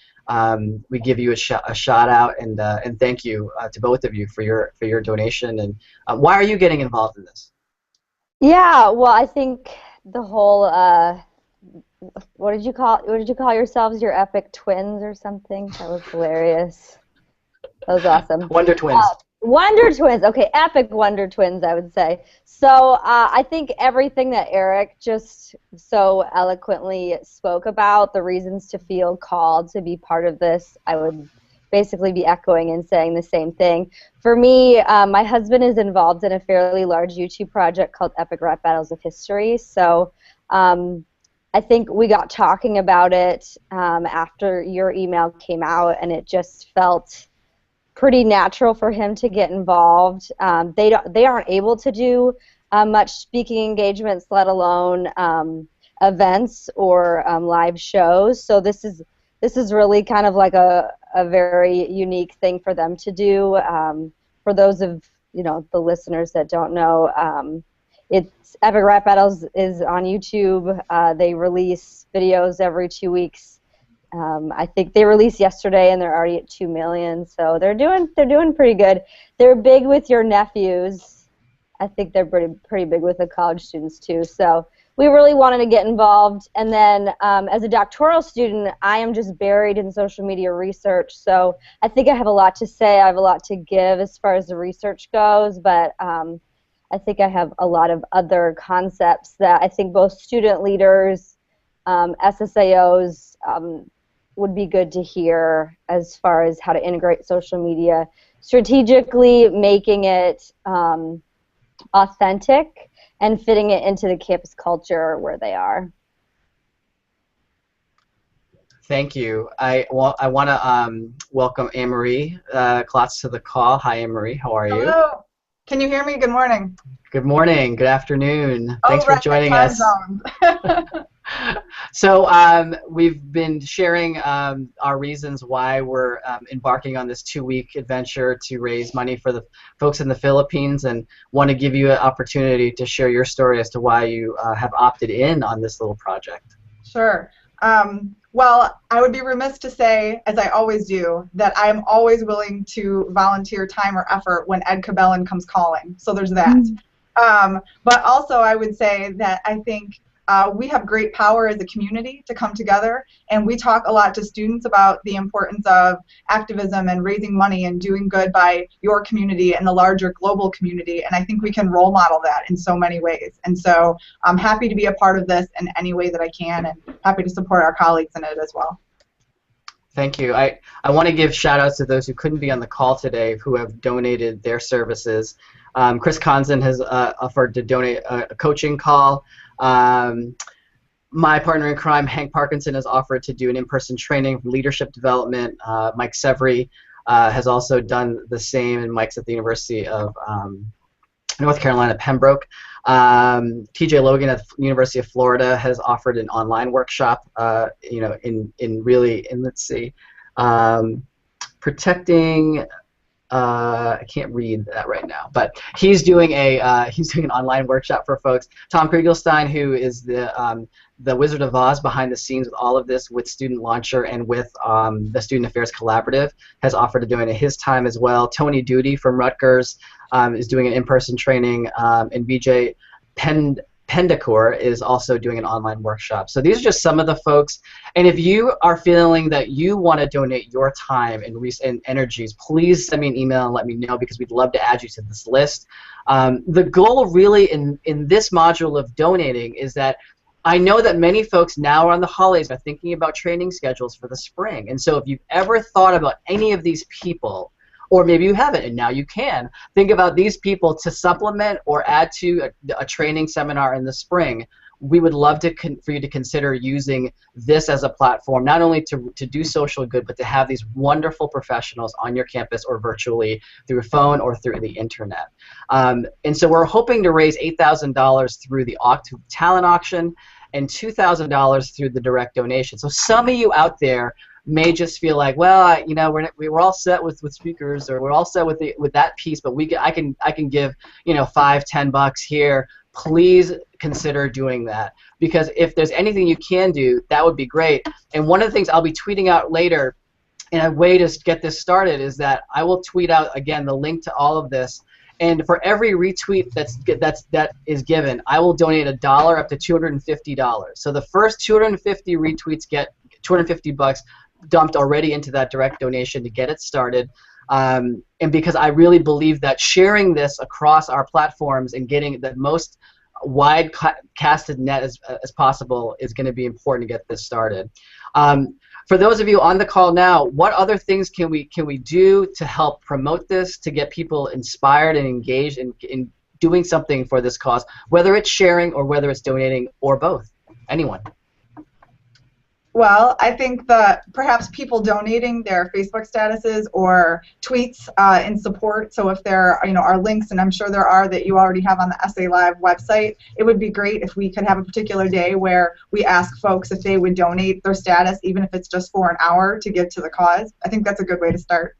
we give you a shout out and thank you to both of you for your donation. And why are you getting involved in this? Yeah, well, I think the whole what did you call yourselves? Your epic twins or something? That was hilarious. That was awesome. Wonder Twins. Wonder Twins. Okay, epic Wonder Twins, I would say. So I think everything that Eric just so eloquently spoke about, the reasons to feel called to be part of this, I would basically be echoing and saying the same thing. For me, my husband is involved in a fairly large YouTube project called Epic Rap Battles of History. So I think we got talking about it after your email came out, and it just felt pretty natural for him to get involved. They aren't able to do much speaking engagements, let alone events or live shows. So this is really kind of like a very unique thing for them to do. For those of the listeners that don't know, it's Epic Rap Battles is on YouTube. They release videos every 2 weeks. I think they released yesterday, and they're already at 2 million. So they're doing pretty good. They're big with your nephews. I think they're pretty big with the college students too. So we really wanted to get involved. And then as a doctoral student, I am just buried in social media research. So I think I have a lot to say. I have a lot to give as far as the research goes. But I think I have a lot of other concepts that I think both student leaders, SSAOs, would be good to hear as far as how to integrate social media strategically, making it authentic and fitting it into the campus culture where they are. Thank you. I want to welcome Anne-Marie Klotz to the call. Hi, Anne-Marie. How are you? Hello. Can you hear me? Good morning. Good morning. Good afternoon. Thanks for joining time us. zone. So we've been sharing our reasons why we're embarking on this 2-week adventure to raise money for the folks in the Philippines, and want to give you an opportunity to share your story as to why you have opted in on this little project. Sure. Well, I would be remiss to say, as I always do, that I am always willing to volunteer time or effort when Ed Cabellon comes calling. So there's that. But also I would say that I think we have great power as a community to come together, and we talk a lot to students about the importance of activism and raising money and doing good by your community and the larger global community, and I think we can role model that in so many ways. And so I'm happy to be a part of this in any way that I can, and happy to support our colleagues in it as well. Thank you. I want to give shout outs to those who couldn't be on the call today who have donated their services. Chris Conzen has offered to donate a coaching call. My partner in crime, Hank Parkinson, has offered to do an in-person training for leadership development. Mike Severy has also done the same, and Mike's at the University of North Carolina, Pembroke. TJ Logan at the University of Florida has offered an online workshop, let's see, protecting. I can't read that right now, but he's doing an online workshop for folks. Tom Kriegelstein, who is the Wizard of Oz behind the scenes with all of this, with Student Launcher and with the Student Affairs Collaborative, has offered to donate his time as well. Tony Duty from Rutgers is doing an in-person training, and Vijay Pendakor is also doing an online workshop. So these are just some of the folks. And if you are feeling that you want to donate your time and energies, please send me an email and let me know, because we'd love to add you to this list. The goal really in this module of donating is that I know that many folks now on the holidays are thinking about training schedules for the spring. And so if you've ever thought about any of these people, or maybe you haven't, and now you can, think about these people to supplement or add to a training seminar in the spring. we would love for you to consider using this as a platform, not only to do social good, but to have these wonderful professionals on your campus or virtually through a phone or through the internet. And so we're hoping to raise $8,000 through the talent auction and $2,000 through the direct donation. So some of you out there may just feel like, well, you know, we're all set with speakers, or we're all set with that piece, but I can give, you know, $5-10 here. Please consider doing that, because if there's anything you can do, that would be great. And one of the things I'll be tweeting out later, and a way to get this started, is that I will tweet out again the link to all of this. And for every retweet that is given, I will donate $1 up to $250. So the first 250 retweets get $250 dumped already into that direct donation to get it started. And because I really believe that sharing this across our platforms and getting the most wide casted net as possible is going to be important to get this started. For those of you on the call now, what other things can we do to help promote this, to get people inspired and engaged in doing something for this cause, whether it's sharing or whether it's donating or both? Anyone? Well, I think that perhaps people donating their Facebook statuses or tweets in support. So if there are links, and I'm sure there are, that you already have on the SA Live website, it would be great if we could have a particular day where we ask folks if they would donate their status, even if it's just for an hour, to give to the cause. I think that's a good way to start.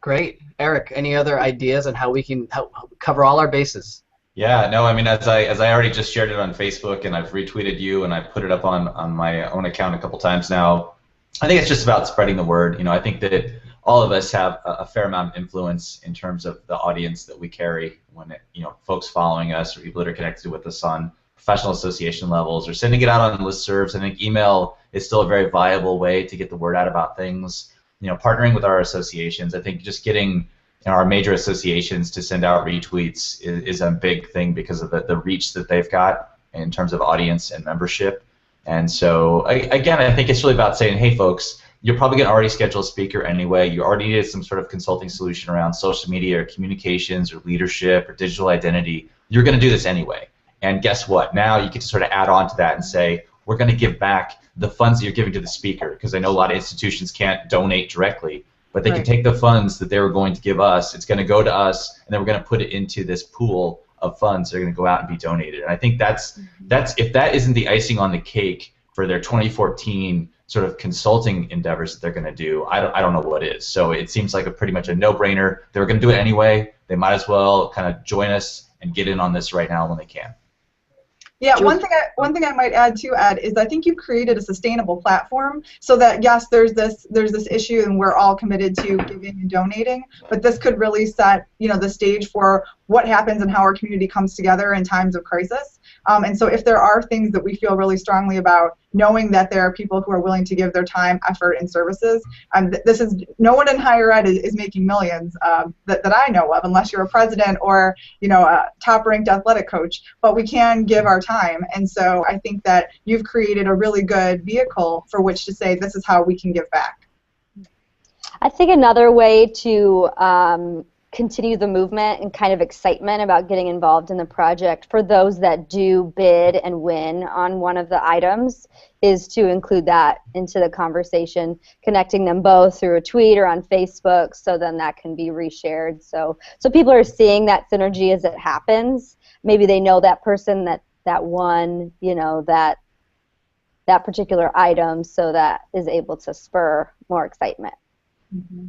Great. Eric, any other ideas on how we can help cover all our bases? Yeah, no, I mean, as I already just shared it on Facebook, and I've retweeted you, and I've put it up on my own account a couple times now, I think it's just about spreading the word. You know, I think that all of us have a fair amount of influence in terms of the audience that we carry when folks following us or people that are connected with us on professional association levels or sending it out on listservs. I think email is still a very viable way to get the word out about things. You know, partnering with our associations, I think just getting our major associations to send out retweets is a big thing because of the reach that they've got in terms of audience and membership. And so, again, I think it's really about saying, hey, folks, you're probably going to already schedule a speaker anyway. You already needed some sort of consulting solution around social media or communications or leadership or digital identity. You're going to do this anyway. And guess what? Now you get to sort of add on to that and say, we're going to give back the funds that you're giving to the speaker, because I know a lot of institutions can't donate directly. But they can take the funds that they were going to give us, it's going to go to us, and then we're going to put it into this pool of funds that are going to go out and be donated. And I think that's if that isn't the icing on the cake for their 2014 sort of consulting endeavors that they're going to do, I don't know what is. So it seems like pretty much a no-brainer. They were going to do it anyway. They might as well kind of join us and get in on this right now when they can. Yeah, one thing I might add too, Ed, is I think you've created a sustainable platform so that, yes, there's this issue and we're all committed to giving and donating, but this could really set the stage for what happens and how our community comes together in times of crisis. And so if there are things that we feel really strongly about, knowing that there are people who are willing to give their time, effort, and services, no one in higher ed is making millions that I know of, unless you're a president or a top-ranked athletic coach. But we can give our time, and so I think that you've created a really good vehicle for which to say this is how we can give back. I think another way to continue the movement and kind of excitement about getting involved in the project for those that do bid and win on one of the items is to include that into the conversation, connecting them both through a tweet or on Facebook, so then that can be reshared. So people are seeing that synergy as it happens. Maybe they know that person that won, that particular item, so that is able to spur more excitement. Mm-hmm.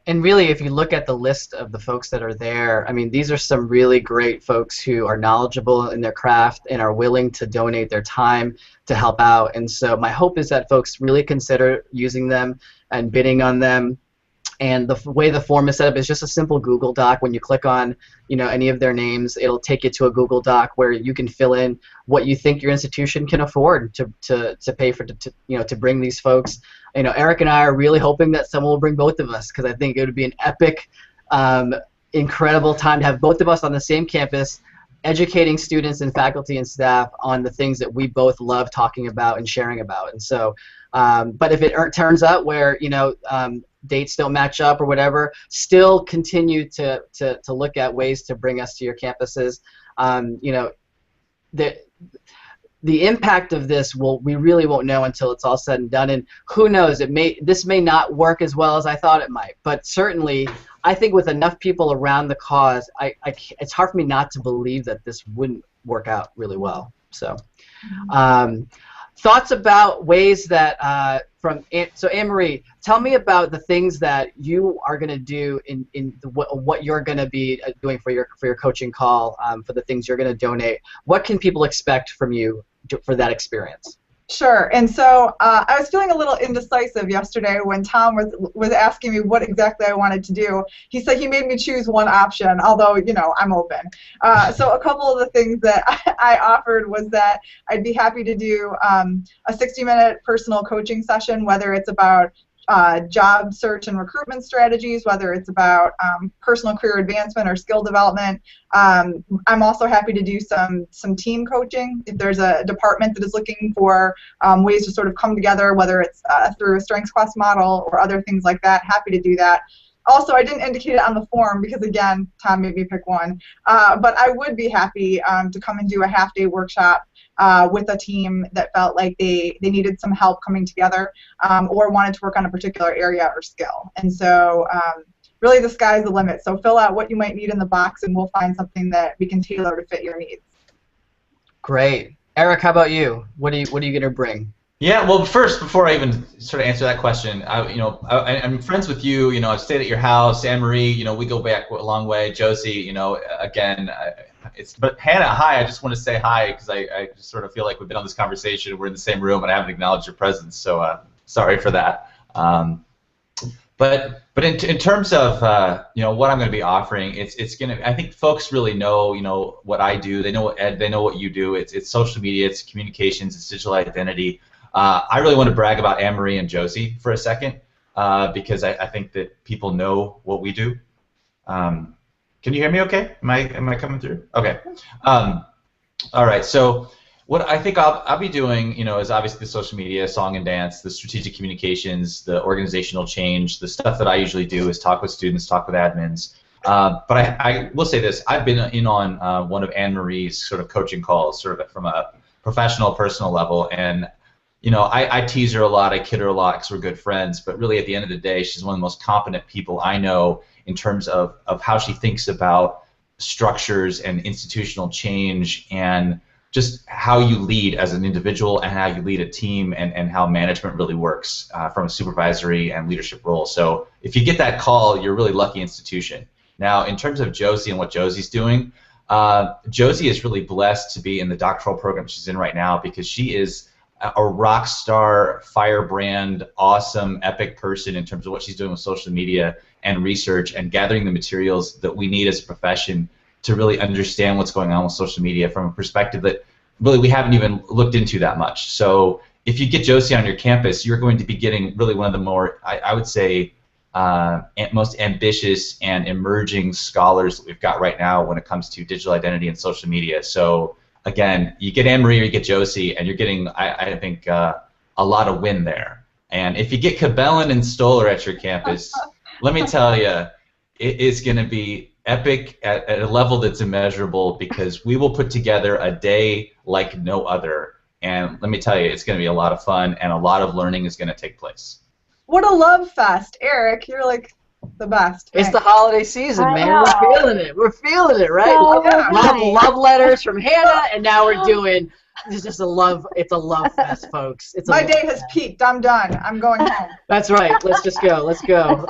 And really, if you look at the list of the folks that are there, I mean, these are some really great folks who are knowledgeable in their craft and are willing to donate their time to help out. And so my hope is that folks really consider using them and bidding on them. And the way the form is set up is just a simple Google Doc. When you click on any of their names, it'll take you to a Google Doc where you can fill in what you think your institution can afford to pay for to bring these folks. Eric and I are really hoping that someone will bring both of us, because I think it would be an epic, incredible time to have both of us on the same campus, educating students and faculty and staff on the things that we both love talking about and sharing about. And so, but if it turns out where dates don't match up or whatever, still continue to look at ways to bring us to your campuses. you know, the impact of this we really won't know until it's all said and done, and who knows, this may not work as well as I thought it might, but certainly I think with enough people around the cause, it's hard for me not to believe that this wouldn't work out really well. So thoughts about ways that so Anne-Marie, tell me about the things that you are going to do what you're going to be doing for your coaching call, for the things you're going to donate. What can people expect from you for that experience? Sure. And so I was feeling a little indecisive yesterday when Tom was asking me what exactly I wanted to do. He said he made me choose one option, although, you know, I'm open. So a couple of the things that I offered was that I'd be happy to do a 60-minute personal coaching session, whether it's about job search and recruitment strategies, whether it's about personal career advancement or skill development. I'm also happy to do some team coaching if there's a department that is looking for ways to sort of come together, whether it's through a strengths class model or other things like that. Happy to do that. Also, I didn't indicate it on the form because, again, Tom made me pick one. But I would be happy to come and do a half-day workshop with a team that felt like they needed some help coming together or wanted to work on a particular area or skill. And so really the sky's the limit. So fill out what you might need in the box and we'll find something that we can tailor to fit your needs. Great. Eric, how about you? What are you going to bring? Yeah, well, first, before I even sort of answer that question, I'm friends with you. You know, I've stayed at your house. Anne-Marie, you know, we go back a long way. Josie, you know, again, but Hannah, hi. I just want to say hi because I just sort of feel like we've been on this conversation. We're in the same room, and I haven't acknowledged your presence. So sorry for that. But in terms of you know, what I'm going to be offering, it's going to. I think folks really know, you know, what I do. They know what Ed. They know what you do. It's social media. It's communications. It's digital identity. I really want to brag about Anne-Marie and Josie for a second because I think that people know what we do. Can you hear me okay? Am I coming through? Okay. All right. So what I think I'll be doing, you know, is obviously the social media, song and dance, the strategic communications, the organizational change. The stuff that I usually do is talk with students, talk with admins. But I will say this: I've been in on one of Anne-Marie's sort of coaching calls, sort of from a professional, personal level, and you know, I tease her a lot, I kid her a lot because we're good friends, but really at the end of the day, she's one of the most competent people I know in terms of how she thinks about structures and institutional change and just how you lead as an individual and how you lead a team and how management really works from a supervisory and leadership role. So if you get that call, you're a really lucky institution. Now, in terms of Josie and what Josie's doing, Josie is really blessed to be in the doctoral program she's in right now because she is a rock star, firebrand, awesome, epic person in terms of what she's doing with social media and research and gathering the materials that we need as a profession to really understand what's going on with social media from a perspective that really we haven't even looked into that much. So if you get Josie on your campus, you're going to be getting really one of the more, I would say, most ambitious and emerging scholars that we've got right now when it comes to digital identity and social media. So again, you get Anne-Marie or you get Josie, and you're getting, I think, a lot of win there. And if you get Cabellon and Stoller at your campus, let me tell you, it is going to be epic at a level that's immeasurable because we will put together a day like no other. And let me tell you, it's going to be a lot of fun, and a lot of learning is going to take place. What a love fest. Eric, you're like the best. It's the holiday season, man. We're feeling it. We're feeling it, right? So love letters from Hannah, and now we're doing. It's just a love. It's a love fest, folks. My day has peaked. I'm done. I'm going home. That's right. Let's just go. Let's go.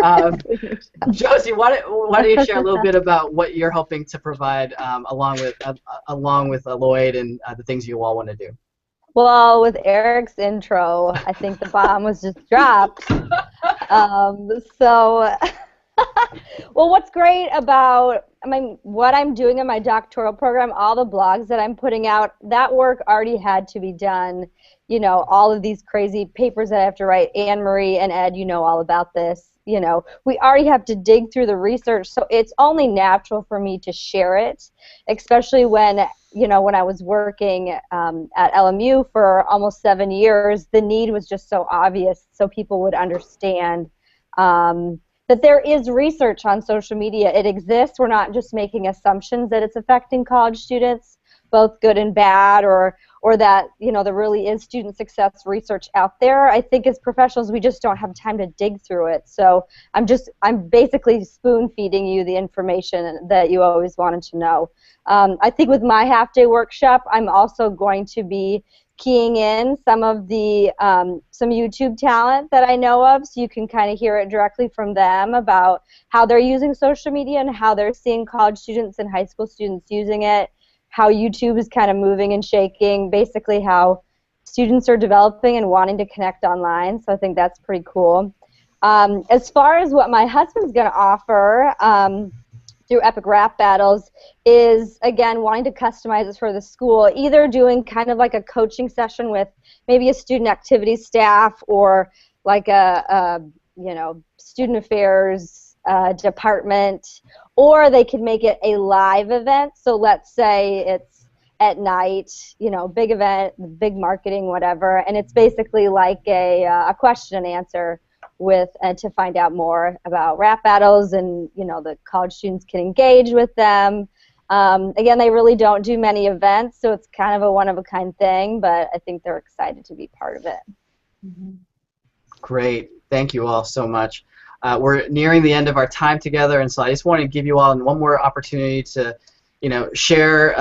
Josie, why don't you share a little bit about what you're hoping to provide along with Lloyd and the things you all want to do? Well, with Eric's intro, I think the bomb was just dropped. Well, what's great about what I'm doing in my doctoral program, all the blogs that I'm putting out, that work already had to be done. You know, all of these crazy papers that I have to write. Anne-Marie and Ed, you know all about this. You know, we already have to dig through the research, so it's only natural for me to share it, especially when, you know, when I was working at LMU for almost 7 years, the need was just so obvious so people would understand that there is research on social media. It exists. We're not just making assumptions that it's affecting college students, both good and bad, or that, you know, there really is student success research out there. I think as professionals, we just don't have time to dig through it. So I'm basically spoon feeding you the information that you always wanted to know. I think with my half-day workshop, I'm also going to be keying in some of the some YouTube talent that I know of, so you can kind of hear it directly from them about how they're using social media and how they're seeing college students and high school students using it, how YouTube is kind of moving and shaking, basically how students are developing and wanting to connect online. So I think that's pretty cool. As far as what my husband's going to offer through Epic Rap Battles is, again, wanting to customize it for the school, either doing kind of like a coaching session with maybe a student activity staff or like a you know, student affairs department, or they could make it a live event. So let's say it's at night, you know, big event, big marketing, whatever, and it's basically like a question and answer with to find out more about rap battles, and you know, the college students can engage with them. Again, they really don't do many events, so it's kind of a one-of-a-kind thing, but I think they're excited to be part of it. Great. Thank you all so much. We're nearing the end of our time together, and so I just want to give you all one more opportunity to, you know, share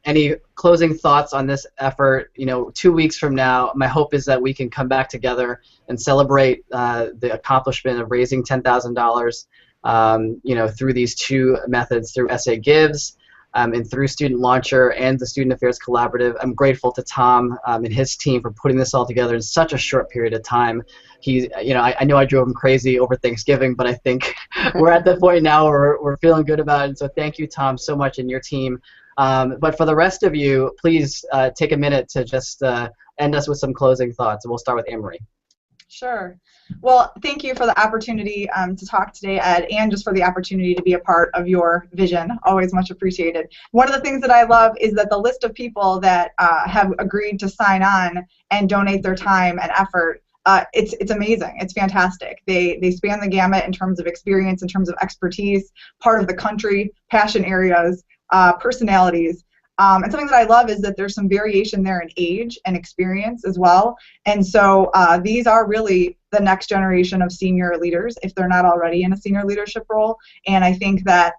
any closing thoughts on this effort. You know, 2 weeks from now, my hope is that we can come back together and celebrate the accomplishment of raising $10,000, you know, through these two methods, through SA Gives and through Student Launcher and the Student Affairs Collaborative. I'm grateful to Tom and his team for putting this all together in such a short period of time. He, you know, I know I drove him crazy over Thanksgiving, but I think we're at the point now where we're feeling good about it. And so thank you, Tom, so much, and your team. But for the rest of you, please take a minute to just end us with some closing thoughts, and we'll start with Anne-Marie. Sure. Well, thank you for the opportunity to talk today, Ed, and just for the opportunity to be a part of your vision. Always much appreciated. One of the things that I love is that the list of people that have agreed to sign on and donate their time and effort, it's amazing. It's fantastic. They span the gamut in terms of experience, in terms of expertise, part of the country, passion areas, personalities. And something that I love is that there's some variation there in age and experience as well. And so these are really the next generation of senior leaders, if they're not already in a senior leadership role. And I think that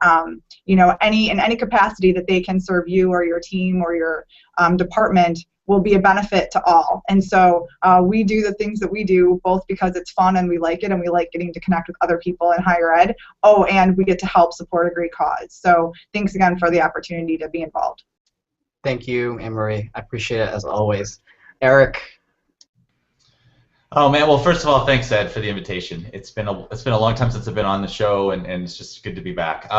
you know, in any capacity that they can serve you or your team or your department will be a benefit to all. And so we do the things that we do both because it's fun and we like it, and we like getting to connect with other people in higher ed. Oh, and we get to help support a great cause. So thanks again for the opportunity to be involved. Thank you, Anne-Marie. I appreciate it as always. Eric. Oh man, well first of all, thanks Ed for the invitation. It's been a long time since I've been on the show, and it's just good to be back.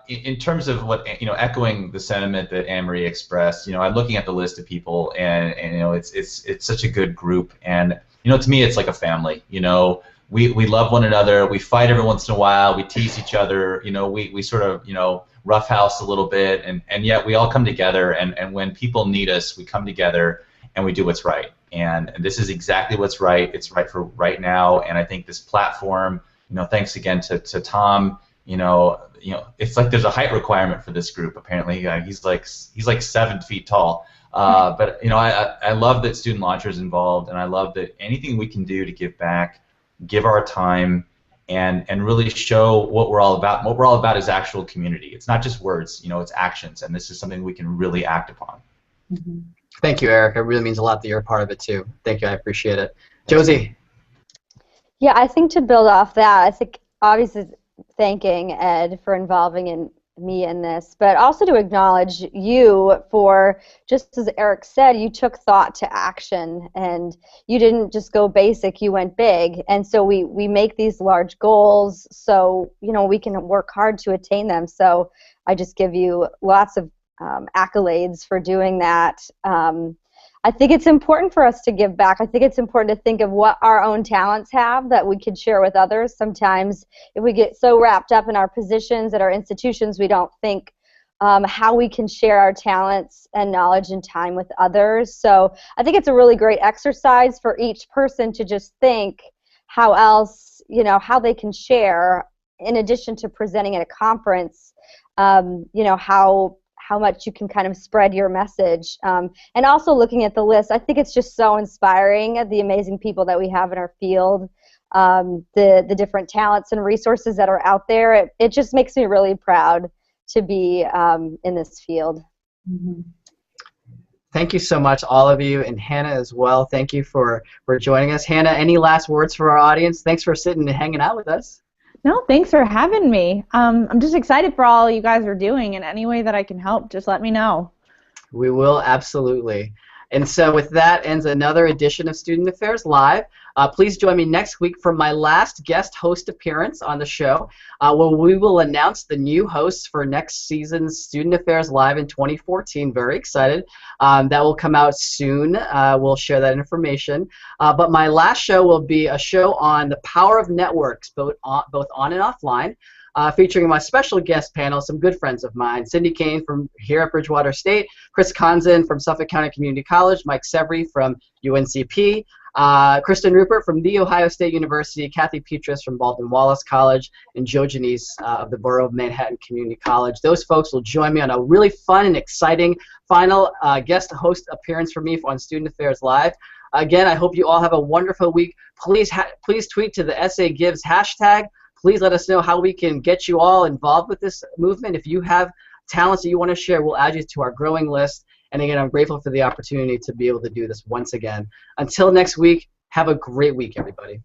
In terms of what, you know, echoing the sentiment that Anne-Marie expressed, you know, I'm looking at the list of people, and you know, it's such a good group, and you know, to me it's like a family. You know, we love one another. We fight every once in a while. We tease each other. You know, we sort of, you know, roughhouse a little bit, and yet we all come together, and when people need us, we come together and we do what's right. And this is exactly what's right. It's right for right now, and I think this platform, you know, thanks again to Tom, you know, it's like there's a height requirement for this group apparently. He's like 7 feet tall. But you know, I love that Student Launcher is involved, and I love that anything we can do to give back, give our time, and really show what we're all about. And what we're all about is actual community. It's not just words, you know, it's actions, and this is something we can really act upon. Mm-hmm. Thank you, Eric. It really means a lot that you're a part of it too. Thank you, I appreciate it. Josie. Yeah, I think to build off that, I think obviously thanking Ed for involving me in this, but also to acknowledge you for, just as Eric said, you took thought to action, and you didn't just go basic, you went big. And so we make these large goals so, you know, we can work hard to attain them. So I just give you lots of accolades for doing that. I think it's important for us to give back. I think it's important to think of what our own talents have that we could share with others. Sometimes if we get so wrapped up in our positions at our institutions, we don't think how we can share our talents and knowledge and time with others. So I think it's a really great exercise for each person to just think how else, you know, how they can share in addition to presenting at a conference, you know, how much you can kind of spread your message. And also looking at the list, I think it's just so inspiring, the amazing people that we have in our field, the different talents and resources that are out there. It just makes me really proud to be in this field. Mm-hmm. Thank you so much, all of you, and Hannah as well. Thank you for joining us. Hannah, any last words for our audience? Thanks for sitting and hanging out with us. No, thanks for having me. I'm just excited for all you guys are doing, and any way that I can help, just let me know. We will, absolutely. And so with that ends another edition of Student Affairs Live. Please join me next week for my last guest host appearance on the show, where we will announce the new hosts for next season's Student Affairs Live in 2014. Very excited. That will come out soon. We'll share that information. But my last show will be a show on the power of networks, both on and offline. Featuring my special guest panel, some good friends of mine, Cindy Kane from here at Bridgewater State, Chris Konzen from Suffolk County Community College, Mike Severy from UNCP, Kristen Rupert from The Ohio State University, Kathy Petras from Baldwin Wallace College, and Joe Janice of the Borough of Manhattan Community College. Those folks will join me on a really fun and exciting final guest host appearance for me on Student Affairs Live. Again, I hope you all have a wonderful week. Please tweet to the SA Gives hashtag. Please let us know how we can get you all involved with this movement. If you have talents that you want to share, we'll add you to our growing list. And again, I'm grateful for the opportunity to be able to do this once again. Until next week, have a great week, everybody.